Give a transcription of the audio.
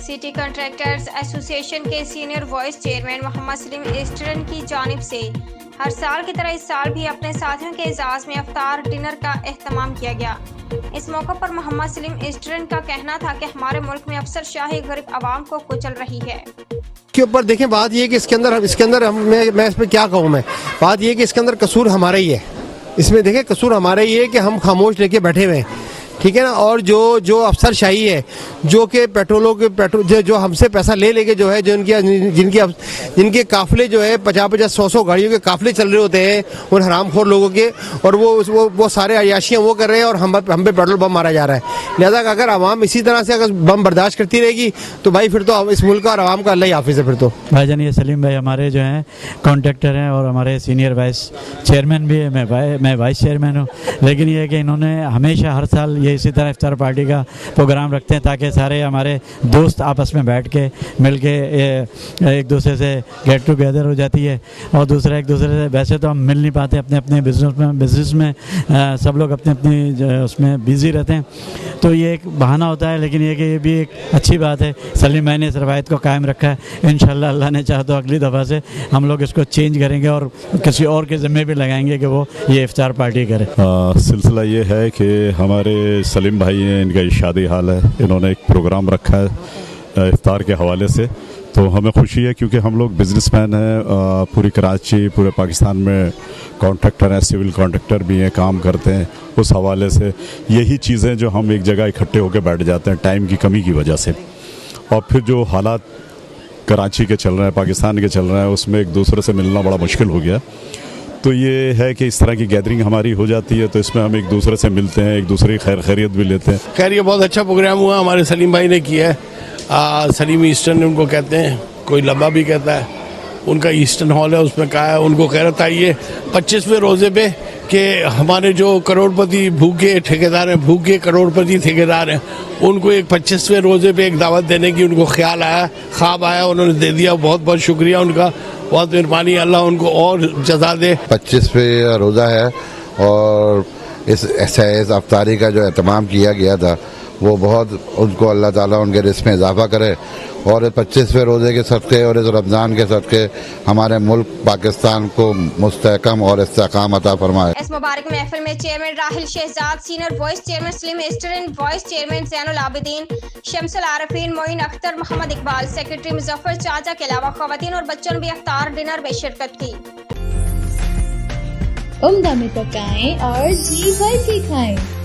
City contractors association के senior vice chairman Mohammad Salim Eastern की जानिब से हर साल की तरह इस साल भी अपने साथियों के एजाज़ में इफ्तार डिनर का एहतमाम किया गया। इस मौका पर मोहम्मद सलीम ईस्टर्न का कहना था कि हमारे मुल्क में अफसरशाही गरीब आवाम को कुचल रही है। के ऊपर देखें, बात ये है कि इसके अंदर मैं इसमें क्या कहूँ, मैं बात ये है कि इसके अंदर कसूर हमारा ही है। इसमें देखें कसूर हमारा ही है कि हम खामोश लेके बैठे हुए हैं, ठीक है ना। और जो अफसरशाही है, जो कि पेट्रोल जो हमसे पैसा ले लेके जो है, जो जिनके काफिले जो है 50-100 गाड़ियों के काफिले चल रहे होते हैं उन हरामखोर लोगों के, और वो सारे अयाशियाँ वो कर रहे हैं और हम पे पेट्रोल बम मारा जा रहा है। लिहाजा अगर आवाम इसी तरह से अगर बम बर्दाश्त करती रहेगी तो भाई फिर तो इस मुल्क का और आवाम का अल्लाह ही हाफिज़ है। फिर तो भाईजान ये सलीम भाई हमारे जो हैं कॉन्ट्रैक्टर हैं और हमारे सीनियर वाइस चेयरमैन भी है, मैं वाइस चेयरमैन हूँ। लेकिन ये है कि इन्होंने हमेशा हर साल ये इसी तरह इफ्तार पार्टी का प्रोग्राम रखते हैं ताकि सारे हमारे दोस्त आपस में बैठ के मिल के एक दूसरे से गेट टुगेदर हो जाती है। और दूसरा एक दूसरे से वैसे तो हम मिल नहीं पाते, अपने अपने बिजनेस में सब लोग अपने अपनी उसमें बिजी रहते हैं, तो ये एक बहाना होता है। लेकिन ये भी एक अच्छी बात है, सलीम भाई ने इस रवायत को कायम रखा है। इंशाल्लाह अल्लाह ने चाहा तो अगली दफ़ा से हम लोग इसको चेंज करेंगे और किसी और के ज़िम्मे भी लगाएंगे कि वो ये इफ्तार पार्टी करे। सिलसिला ये है कि हमारे सलीम भाई हैं, इनका इशादी हाल है, इन्होंने एक प्रोग्राम रखा है इफ्तार के हवाले से, तो हमें खुशी है क्योंकि हम लोग बिजनेसमैन हैं, पूरी कराची पूरे पाकिस्तान में कॉन्ट्रैक्टर हैं, सिविल कॉन्ट्रैक्टर भी हैं, काम करते हैं। उस हवाले से यही चीज़ें जो हम एक जगह इकट्ठे होकर बैठ जाते हैं टाइम की कमी की वजह से, और फिर जो हालात कराची के चल रहे हैं, पाकिस्तान के चल रहे हैं, उसमें एक दूसरे से मिलना बड़ा मुश्किल हो गया। तो ये है कि इस तरह की गैदरिंग हमारी हो जाती है, तो इसमें हम एक दूसरे से मिलते हैं, एक दूसरे की खैरियत भी लेते हैं। खैर ये बहुत अच्छा प्रोग्राम हुआ, हमारे सलीम भाई ने किया है। सलीम ईस्टर्न उनको कहते हैं, कोई लम्बा भी कहता है। उनका ईस्टर्न हॉल है, उसमें कहा है उनको खैरत आई है 25वें रोज़े पे कि हमारे जो करोड़पति भूखे ठेकेदार हैं, भूखे करोड़पति ठेकेदार हैं, उनको एक 25वें रोज़े पे एक दावत देने की उनको ख्याल आया, ख्वाब आया, उन्होंने दे दिया। बहुत बहुत शुक्रिया उनका, बहुत मेहरबानी, अल्लाह उनको और जज़ा दे। 25वें रोज़ा है और इस अफ्तारी का जो एहतमाम किया गया था वो बहुत, उनको अल्लाह ताला उनके रिस्क में इजाफा करे और 25वें रोज़े के सदक़े और इस रमज़ान के सदक़े हमारे मुल्क पाकिस्तान को मुस्तहकम और इस्तेहकाम अता फरमाए। इस मुबारक महफिल में chairman Rahil Shahzad, senior vice chairman Salim Eastern, vice chairman Zainul Abidin, Shamsul Arifeen, Moin Akhtar, Mohammad Iqbal, secretary Muzaffar चाचा के अलावा ख़वातीन और बच्चों ने भी इफ्तार डिनर में शिरकत की। उम्दा में पकाएं और जी भर के खाएं।